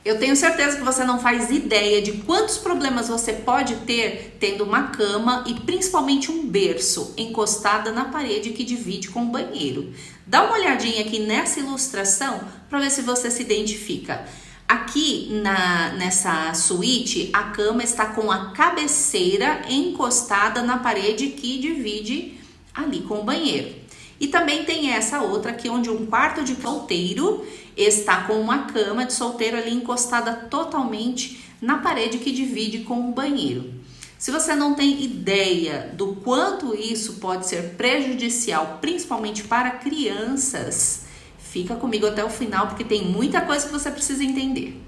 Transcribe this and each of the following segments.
Eu tenho certeza que você não faz ideia de quantos problemas você pode ter tendo uma cama e principalmente um berço encostada na parede que divide com o banheiro. Dá uma olhadinha aqui nessa ilustração para ver se você se identifica. Aqui nessa suíte, a cama está com a cabeceira encostada na parede que divide ali com o banheiro. E também tem essa outra aqui, onde um quarto de solteiro está com uma cama de solteiro ali encostada totalmente na parede que divide com o banheiro. Se você não tem ideia do quanto isso pode ser prejudicial, principalmente para crianças, fica comigo até o final, porque tem muita coisa que você precisa entender.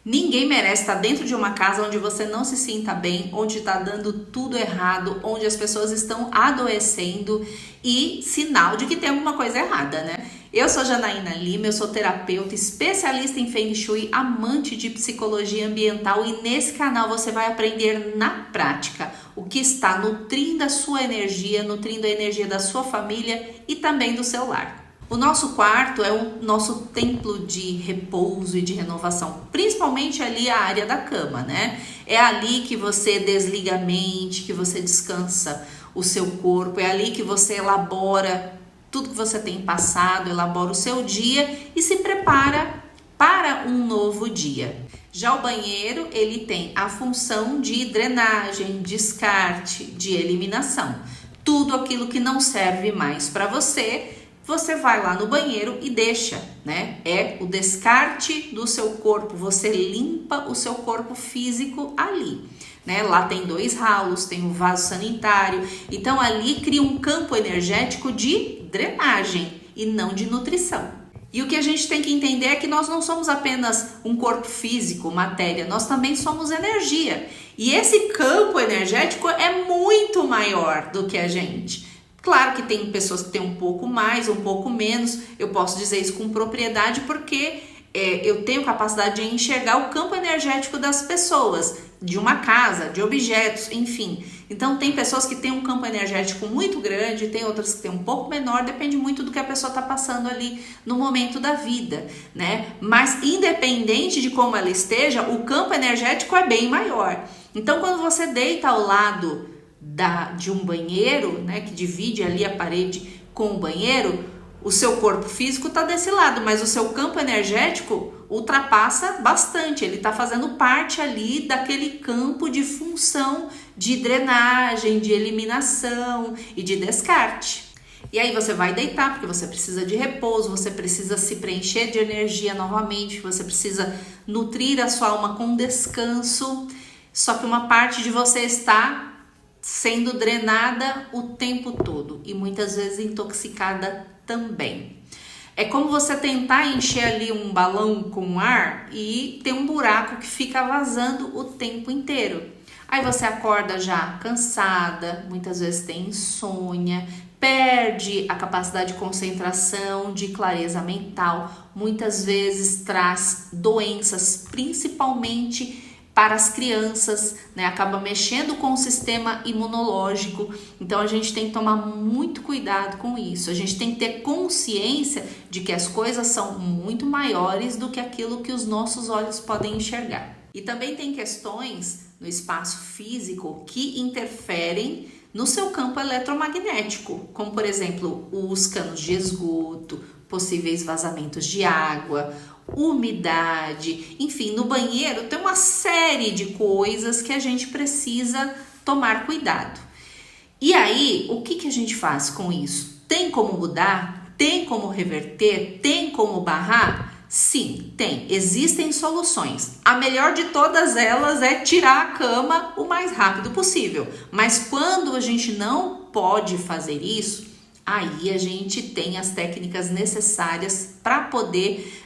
Ninguém merece estar dentro de uma casa onde você não se sinta bem, onde está dando tudo errado, onde as pessoas estão adoecendo e sinal de que tem alguma coisa errada, né? Eu sou Janaína Lima, eu sou terapeuta, especialista em Feng Shui, amante de psicologia ambiental e nesse canal você vai aprender na prática o que está nutrindo a sua energia, nutrindo a energia da sua família e também do seu lar. O nosso quarto é o nosso templo de repouso e de renovação, principalmente ali a área da cama, né? É ali que você desliga a mente, que você descansa o seu corpo, é ali que você elabora tudo que você tem passado, elabora o seu dia e se prepara para um novo dia. Já o banheiro, ele tem a função de drenagem, descarte, de eliminação. Tudo aquilo que não serve mais para você vai lá no banheiro e deixa, né? É o descarte do seu corpo, você limpa o seu corpo físico ali, né? Lá tem 2 ralos, tem um vaso sanitário, então ali cria um campo energético de drenagem e não de nutrição. E o que a gente tem que entender é que nós não somos apenas um corpo físico, matéria, nós também somos energia. E esse campo energético é muito maior do que a gente. Claro que tem pessoas que têm um pouco mais, um pouco menos, eu posso dizer isso com propriedade porque eu tenho capacidade de enxergar o campo energético das pessoas, de uma casa, de objetos, enfim. Então tem pessoas que têm um campo energético muito grande, tem outras que têm um pouco menor, depende muito do que a pessoa está passando ali no momento da vida, né? Mas independente de como ela esteja, o campo energético é bem maior. Então quando você deita ao lado de um banheiro, né, que divide ali a parede com o banheiro, o seu corpo físico está desse lado, mas o seu campo energético ultrapassa bastante, ele está fazendo parte ali daquele campo de função de drenagem, de eliminação e de descarte. E aí você vai deitar, porque você precisa de repouso, você precisa se preencher de energia novamente, você precisa nutrir a sua alma com descanso, só que uma parte de você está sendo drenada o tempo todo e muitas vezes intoxicada também. É como você tentar encher ali um balão com ar e tem um buraco que fica vazando o tempo inteiro. Aí você acorda já cansada, muitas vezes tem insônia, perde a capacidade de concentração, de clareza mental, muitas vezes traz doenças, principalmente para as crianças, né? Acaba mexendo com o sistema imunológico, então a gente tem que tomar muito cuidado com isso, a gente tem que ter consciência de que as coisas são muito maiores do que aquilo que os nossos olhos podem enxergar. E também tem questões no espaço físico que interferem no seu campo eletromagnético, como por exemplo os canos de esgoto, possíveis vazamentos de água, umidade, enfim, no banheiro tem uma série de coisas que a gente precisa tomar cuidado. E aí, o que a gente faz com isso? Tem como mudar? Tem como reverter? Tem como barrar? Sim, tem. Existem soluções. A melhor de todas elas é tirar a cama o mais rápido possível. Mas quando a gente não pode fazer isso, aí a gente tem as técnicas necessárias para poder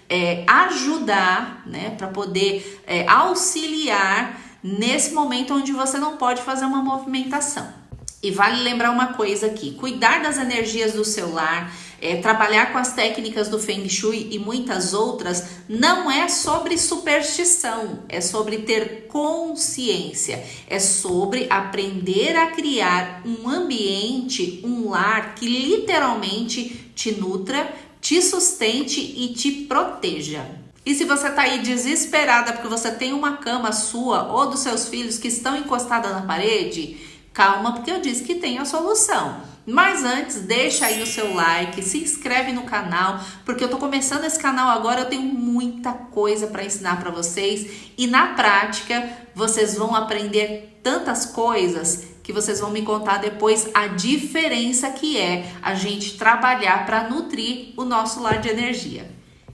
ajudar, né? Para poder auxiliar nesse momento onde você não pode fazer uma movimentação. E vale lembrar uma coisa aqui, cuidar das energias do seu lar, trabalhar com as técnicas do Feng Shui e muitas outras, não é sobre superstição, é sobre ter consciência, é sobre aprender a criar um ambiente, um lar que literalmente te nutra, te sustente e te proteja. E se você tá aí desesperada porque você tem uma cama sua ou dos seus filhos que estão encostadas na parede, calma, porque eu disse que tem a solução. Mas antes, deixa aí o seu like, se inscreve no canal, porque eu tô começando esse canal agora, eu tenho muita coisa para ensinar para vocês e na prática vocês vão aprender tantas coisas que vocês vão me contar depois a diferença que é a gente trabalhar para nutrir o nosso lar de energia.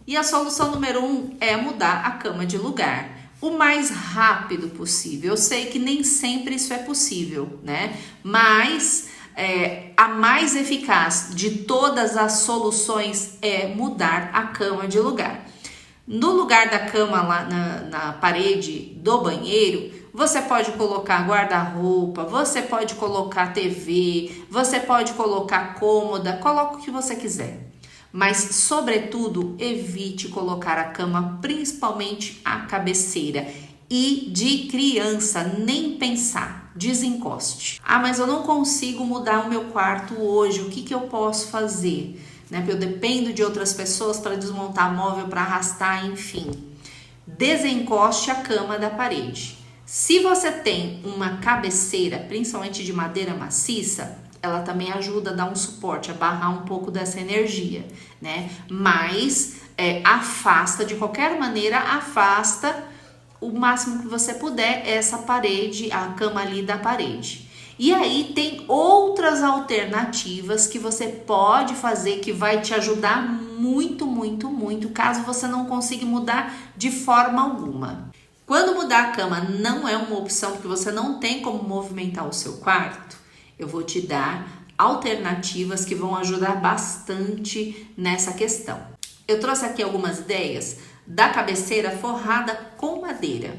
E a solução número 1 é mudar a cama de lugar o mais rápido possível. Eu sei que nem sempre isso é possível, né? Mas a mais eficaz de todas as soluções é mudar a cama de lugar. No lugar da cama lá na parede do banheiro, você pode colocar guarda-roupa, você pode colocar TV, você pode colocar cômoda, coloca o que você quiser. Mas, sobretudo, evite colocar a cama, principalmente a cabeceira. E de criança, nem pensar, desencoste. Ah, mas eu não consigo mudar o meu quarto hoje, o que eu posso fazer? Né? Porque eu dependo de outras pessoas para desmontar móvel, para arrastar, enfim. Desencoste a cama da parede. Se você tem uma cabeceira, principalmente de madeira maciça, ela também ajuda a dar um suporte, a barrar um pouco dessa energia, né? Mas afasta, de qualquer maneira, afasta o máximo que você puder essa parede, a cama ali da parede. E aí tem outras alternativas que você pode fazer que vai te ajudar muito, muito, muito, caso você não consiga mudar de forma alguma. Quando mudar a cama não é uma opção porque você não tem como movimentar o seu quarto, eu vou te dar alternativas que vão ajudar bastante nessa questão. Eu trouxe aqui algumas ideias da cabeceira forrada com madeira.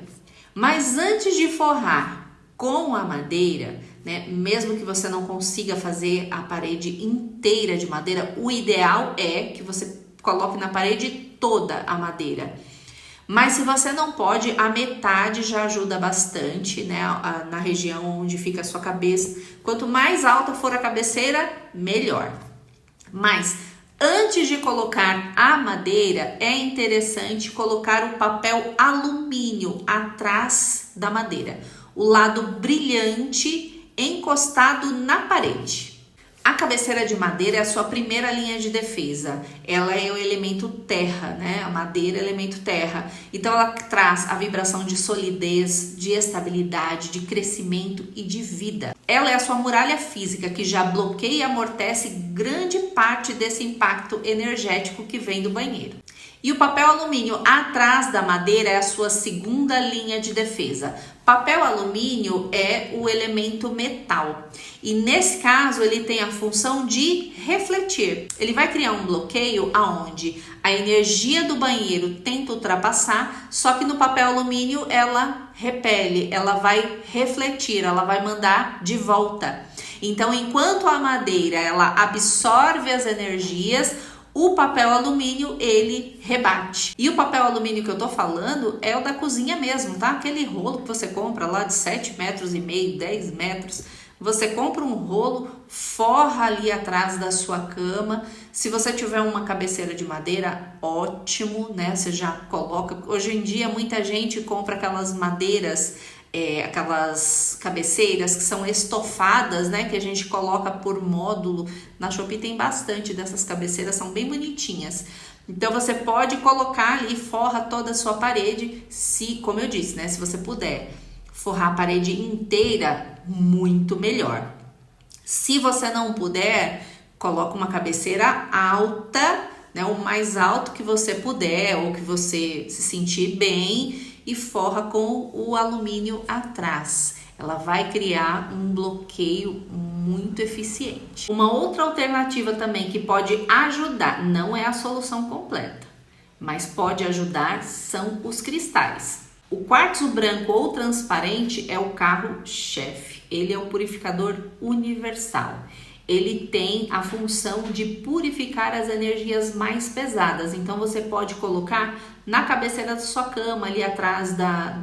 Mas antes de forrar com a madeira, né, mesmo que você não consiga fazer a parede inteira de madeira, o ideal é que você coloque na parede toda a madeira. Mas se você não pode, a metade já ajuda bastante, né? Na região onde fica a sua cabeça. Quanto mais alta for a cabeceira, melhor. Mas antes de colocar a madeira, é interessante colocar o papel alumínio atrás da madeira. O lado brilhante encostado na parede. A cabeceira de madeira é a sua primeira linha de defesa. Ela é o elemento terra, né? A madeira é o elemento terra. Então ela traz a vibração de solidez, de estabilidade, de crescimento e de vida. Ela é a sua muralha física que já bloqueia e amortece grande parte desse impacto energético que vem do banheiro. E o papel alumínio atrás da madeira é a sua segunda linha de defesa. Papel alumínio é o elemento metal e nesse caso ele tem a função de refletir. Ele vai criar um bloqueio aonde a energia do banheiro tenta ultrapassar, só que no papel alumínio ela repele, ela vai refletir, ela vai mandar de volta. Então, enquanto a madeira ela absorve as energias, o papel alumínio, ele rebate. E o papel alumínio que eu tô falando é o da cozinha mesmo, tá? Aquele rolo que você compra lá de 7,5 metros, 10 metros. Você compra um rolo, forra ali atrás da sua cama. Se você tiver uma cabeceira de madeira, ótimo, né? Você já coloca. Hoje em dia, muita gente compra aquelas madeiras, aquelas cabeceiras que são estofadas, né, que a gente coloca por módulo. Na Shopee tem bastante dessas cabeceiras, são bem bonitinhas. Então você pode colocar ali, forra toda a sua parede, se, como eu disse, né, se você puder forrar a parede inteira, muito melhor. Se você não puder, coloca uma cabeceira alta, né, o mais alto que você puder, ou que você se sentir bem, e forra com o alumínio atrás. Ela vai criar um bloqueio muito eficiente. Uma outra alternativa também que pode ajudar, não é a solução completa, mas pode ajudar, são os cristais. O quartzo branco ou transparente é o carro-chefe. Ele é o purificador universal. ele tem a função de purificar as energias mais pesadas. Então você pode colocar na cabeceira da sua cama, ali atrás da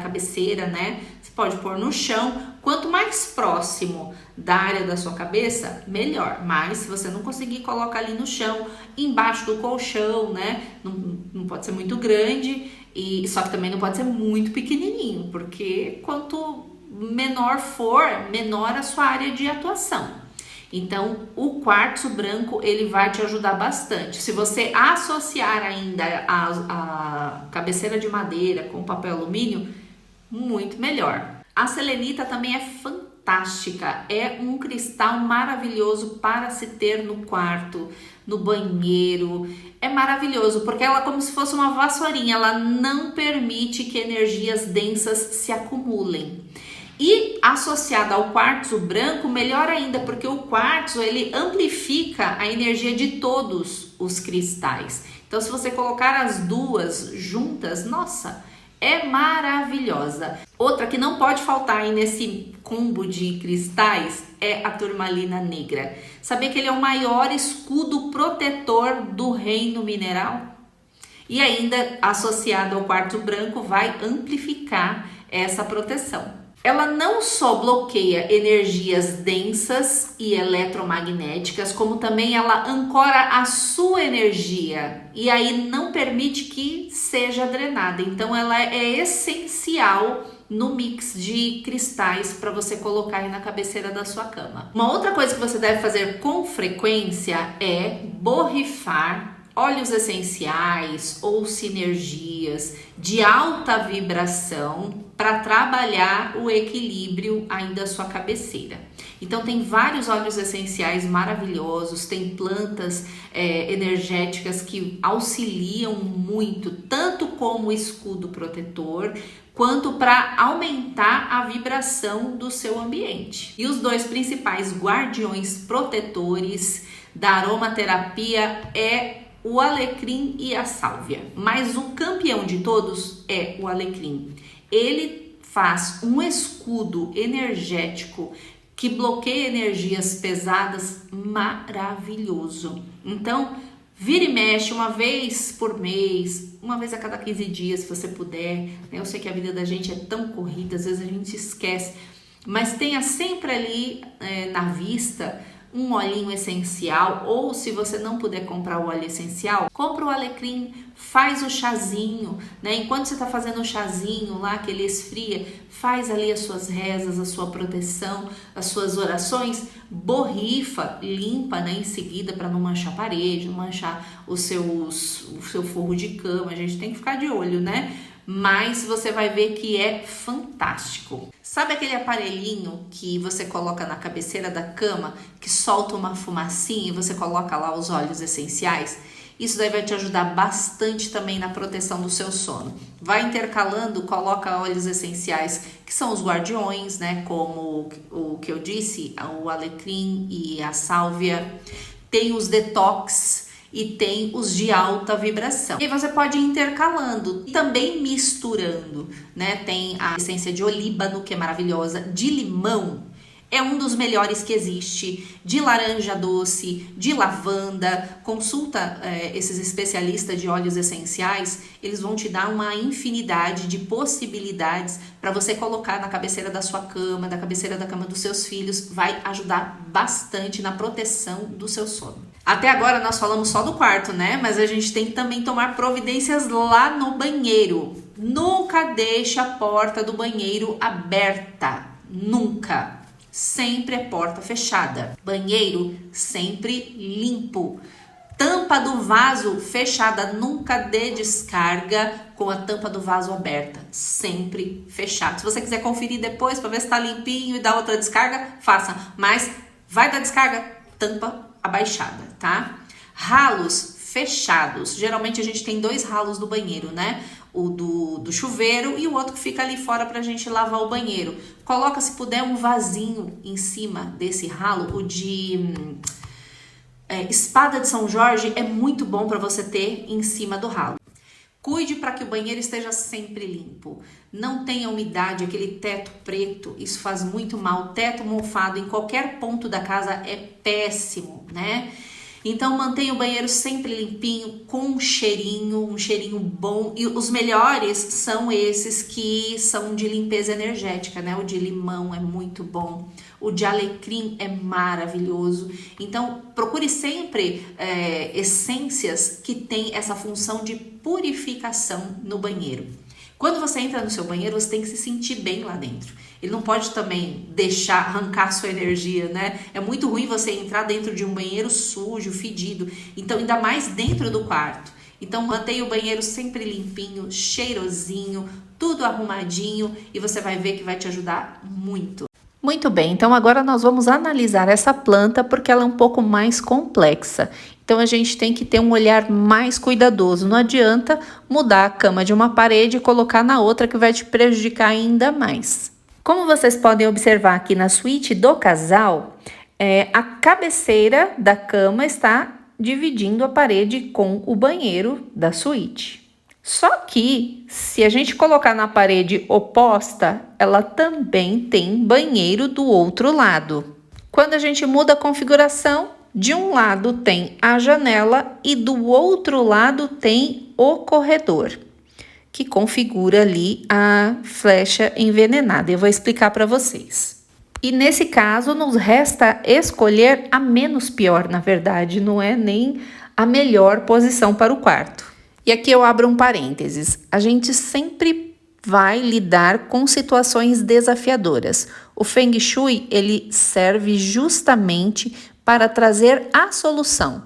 cabeceira, né? Você pode pôr no chão. Quanto mais próximo da área da sua cabeça, melhor. Mas se você não conseguir, coloca ali no chão, embaixo do colchão, né? Não pode ser muito grande, só que também não pode ser muito pequenininho, porque quanto menor for, menor a sua área de atuação. Então, o quartzo branco, ele vai te ajudar bastante. Se você associar ainda a cabeceira de madeira com papel alumínio, muito melhor. A selenita também é fantástica, é um cristal maravilhoso para se ter no quarto, no banheiro. É maravilhoso, porque ela é como se fosse uma vassourinha, ela não permite que energias densas se acumulem. E associada ao quartzo branco, melhor ainda, porque o quartzo ele amplifica a energia de todos os cristais. Então, se você colocar as duas juntas, nossa, é maravilhosa. Outra que não pode faltar aí nesse combo de cristais é a turmalina negra. Sabia que ele é o maior escudo protetor do reino mineral? E ainda, associado ao quartzo branco, vai amplificar essa proteção. Ela não só bloqueia energias densas e eletromagnéticas, como também ela ancora a sua energia e aí não permite que seja drenada. Então ela é essencial no mix de cristais para você colocar aí na cabeceira da sua cama. Uma outra coisa que você deve fazer com frequência é borrifar óleos essenciais ou sinergias de alta vibração para trabalhar o equilíbrio aí da sua cabeceira. Então tem vários óleos essenciais maravilhosos, tem plantas energéticas que auxiliam muito, tanto como escudo protetor, quanto para aumentar a vibração do seu ambiente. E os dois principais guardiões protetores da aromaterapia é o alecrim e a sálvia, mas o campeão de todos é o alecrim. Ele faz um escudo energético que bloqueia energias pesadas maravilhoso. Então, vira e mexe uma vez por mês, uma vez a cada 15 dias, se você puder, né? Eu sei que a vida da gente é tão corrida, às vezes a gente esquece, mas tenha sempre ali na vista um olhinho essencial, ou se você não puder comprar o óleo essencial, compra o alecrim, faz o chazinho, né? Enquanto você está fazendo o chazinho lá, que ele esfria, faz ali as suas rezas, a sua proteção, as suas orações, borrifa, limpa, né, em seguida para não manchar a parede, não manchar o seu forro de cama. A gente tem que ficar de olho, né? Mas você vai ver que é fantástico. Sabe aquele aparelhinho que você coloca na cabeceira da cama, que solta uma fumacinha e você coloca lá os óleos essenciais? Isso daí vai te ajudar bastante também na proteção do seu sono. Vai intercalando, coloca óleos essenciais, que são os guardiões, né? Como o que eu disse, o alecrim e a sálvia. Tem os detox e tem os de alta vibração. E você pode ir intercalando e também misturando, né? Tem a essência de olíbano, que é maravilhosa, de limão, é um dos melhores que existe, de laranja doce, de lavanda. Consulta esses especialistas de óleos essenciais, eles vão te dar uma infinidade de possibilidades para você colocar na cabeceira da sua cama, da cabeceira da cama dos seus filhos. Vai ajudar bastante na proteção do seu sono. Até agora nós falamos só do quarto, né? Mas a gente tem que também tomar providências lá no banheiro. Nunca deixe a porta do banheiro aberta, nunca. Sempre é porta fechada. Banheiro sempre limpo. Tampa do vaso fechada, nunca dê descarga com a tampa do vaso aberta, sempre fechado. Se você quiser conferir depois para ver se está limpinho e dar outra descarga, faça. Mas vai dar descarga, tampa abaixada, tá? Ralos fechados. Geralmente a gente tem 2 ralos do banheiro, né? O do chuveiro e o outro que fica ali fora pra gente lavar o banheiro. Coloca, se puder, um vasinho em cima desse ralo. O de espada de São Jorge é muito bom para você ter em cima do ralo. Cuide para que o banheiro esteja sempre limpo. Não tenha umidade, aquele teto preto, isso faz muito mal. Teto mofado em qualquer ponto da casa é péssimo, né? Então mantenha o banheiro sempre limpinho, com um cheirinho bom. E os melhores são esses que são de limpeza energética, né? O de limão é muito bom. O de alecrim é maravilhoso. Então procure sempre essências que têm essa função de purificação no banheiro. Quando você entra no seu banheiro, você tem que se sentir bem lá dentro. Ele não pode também arrancar sua energia, né? É muito ruim você entrar dentro de um banheiro sujo, fedido. Então, ainda mais dentro do quarto. Então, mantenha o banheiro sempre limpinho, cheirosinho, tudo arrumadinho e você vai ver que vai te ajudar muito. Muito bem, então agora nós vamos analisar essa planta porque ela é um pouco mais complexa. Então a gente tem que ter um olhar mais cuidadoso. Não adianta mudar a cama de uma parede e colocar na outra que vai te prejudicar ainda mais. Como vocês podem observar aqui na suíte do casal, a cabeceira da cama está dividindo a parede com o banheiro da suíte. Só que, se a gente colocar na parede oposta, ela também tem banheiro do outro lado. Quando a gente muda a configuração, de um lado tem a janela e do outro lado tem o corredor, que configura ali a flecha envenenada. Eu vou explicar para vocês. E nesse caso, nos resta escolher a menos pior, na verdade, não é nem a melhor posição para o quarto. E aqui eu abro um parênteses. A gente sempre vai lidar com situações desafiadoras. O Feng Shui, ele serve justamente para trazer a solução.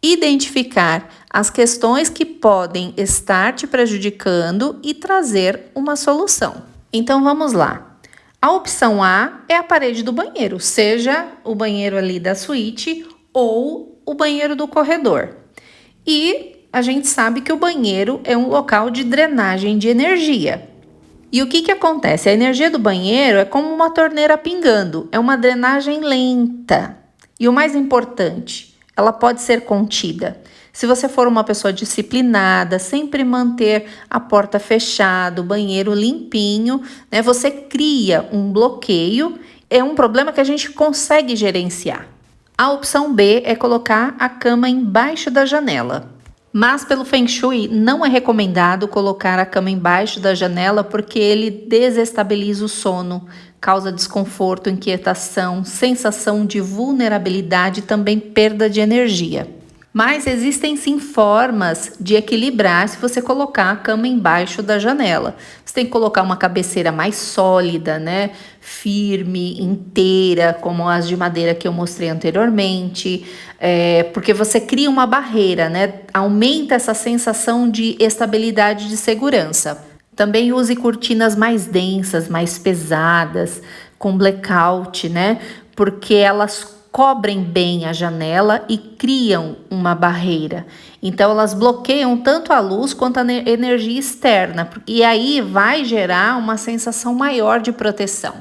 Identificar as questões que podem estar te prejudicando e trazer uma solução. Então vamos lá. A opção A é a parede do banheiro, seja o banheiro ali da suíte ou o banheiro do corredor. E a gente sabe que o banheiro é um local de drenagem de energia. E o que acontece? A energia do banheiro é como uma torneira pingando, é uma drenagem lenta. E o mais importante, ela pode ser contida. Se você for uma pessoa disciplinada, sempre manter a porta fechada, o banheiro limpinho, né? Você cria um bloqueio, é um problema que a gente consegue gerenciar. A opção B é colocar a cama embaixo da janela. Mas pelo Feng Shui não é recomendado colocar a cama embaixo da janela porque ele desestabiliza o sono, causa desconforto, inquietação, sensação de vulnerabilidade e também perda de energia. Mas existem sim formas de equilibrar se você colocar a cama embaixo da janela. Você tem que colocar uma cabeceira mais sólida, né? Firme, inteira, como as de madeira que eu mostrei anteriormente, porque você cria uma barreira, né? Aumenta essa sensação de estabilidade e de segurança. Também use cortinas mais densas, mais pesadas, com blackout, né? Porque elas cobrem bem a janela e criam uma barreira. Então, elas bloqueiam tanto a luz quanto a energia externa. E aí vai gerar uma sensação maior de proteção.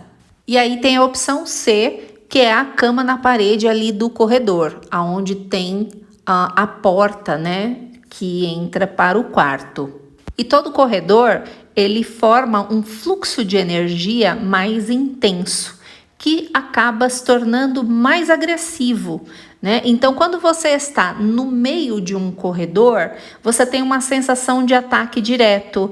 E aí tem a opção C, que é a cama na parede ali do corredor, aonde tem a porta, né, que entra para o quarto. E todo corredor, ele forma um fluxo de energia mais intenso, que acaba se tornando mais agressivo, né? Então, quando você está no meio de um corredor, você tem uma sensação de ataque direto,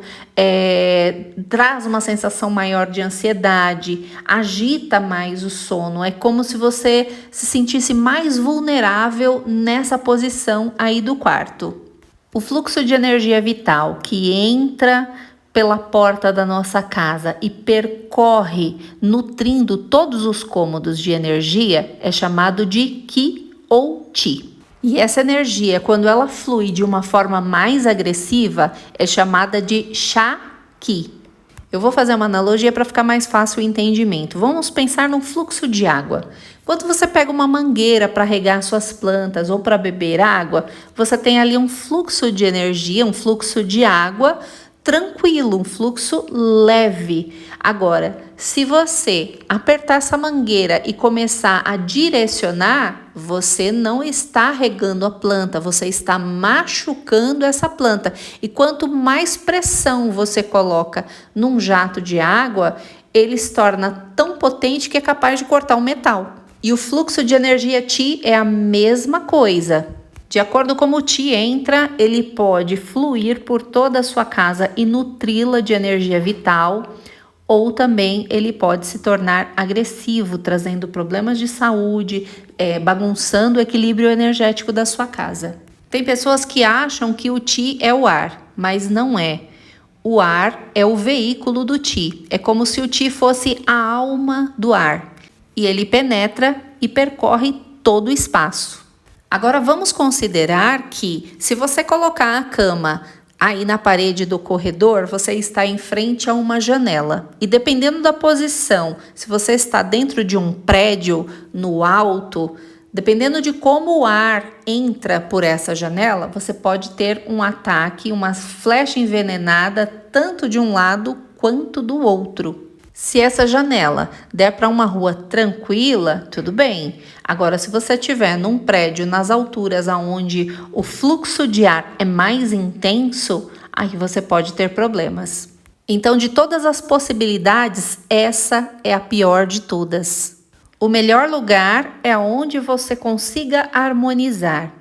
traz uma sensação maior de ansiedade, agita mais o sono. É como se você se sentisse mais vulnerável nessa posição aí do quarto. O fluxo de energia vital que entra pela porta da nossa casa e percorre, nutrindo todos os cômodos de energia, é chamado de Qi ou Qi. E essa energia, quando ela flui de uma forma mais agressiva, é chamada de Sha Qi. Eu vou fazer uma analogia para ficar mais fácil o entendimento. Vamos pensar num fluxo de água. Quando você pega uma mangueira para regar suas plantas ou para beber água, você tem ali um fluxo de energia, um fluxo de água tranquilo, um fluxo leve. Agora, se você apertar essa mangueira e começar a direcionar, você não está regando a planta, você está machucando essa planta. E quanto mais pressão você coloca num jato de água, ele se torna tão potente que é capaz de cortar o metal. E o fluxo de energia Qi é a mesma coisa. De acordo com como o Qi entra, ele pode fluir por toda a sua casa e nutri-la de energia vital, ou também ele pode se tornar agressivo, trazendo problemas de saúde, bagunçando o equilíbrio energético da sua casa. Tem pessoas que acham que o Qi é o ar, mas não é. O ar é o veículo do Qi. É como se o Qi fosse a alma do ar. E ele penetra e percorre todo o espaço. Agora vamos considerar que se você colocar a cama aí na parede do corredor, você está em frente a uma janela. E dependendo da posição, se você está dentro de um prédio, no alto, dependendo de como o ar entra por essa janela, você pode ter um ataque, uma flecha envenenada, tanto de um lado quanto do outro. Se essa janela der para uma rua tranquila, tudo bem. Agora, se você estiver num prédio nas alturas onde o fluxo de ar é mais intenso, aí você pode ter problemas. Então, de todas as possibilidades, essa é a pior de todas. O melhor lugar é onde você consiga harmonizar.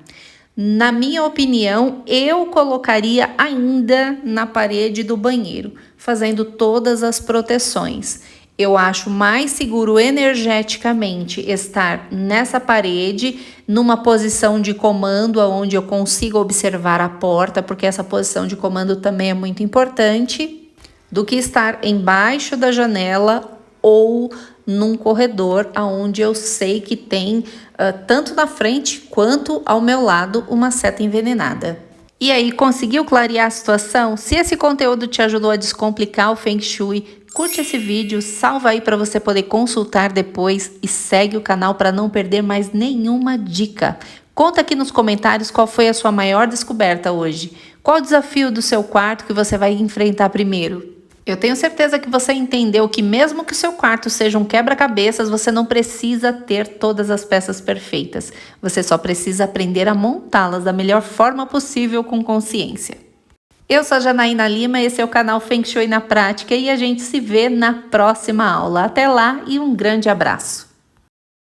Na minha opinião, eu colocaria ainda na parede do banheiro, fazendo todas as proteções. Eu acho mais seguro energeticamente estar nessa parede, numa posição de comando, onde eu consigo observar a porta, porque essa posição de comando também é muito importante, do que estar embaixo da janela ou num corredor onde eu sei que tem tanto na frente quanto ao meu lado uma seta envenenada. E aí, conseguiu clarear a situação? Se esse conteúdo te ajudou a descomplicar o Feng Shui, curte esse vídeo, salva aí para você poder consultar depois e segue o canal para não perder mais nenhuma dica. Conta aqui nos comentários qual foi a sua maior descoberta hoje. Qual o desafio do seu quarto que você vai enfrentar primeiro? Eu tenho certeza que você entendeu que mesmo que o seu quarto seja um quebra-cabeças, você não precisa ter todas as peças perfeitas. Você só precisa aprender a montá-las da melhor forma possível com consciência. Eu sou a Janaína Lima, esse é o canal Feng Shui na Prática e a gente se vê na próxima aula. Até lá e um grande abraço!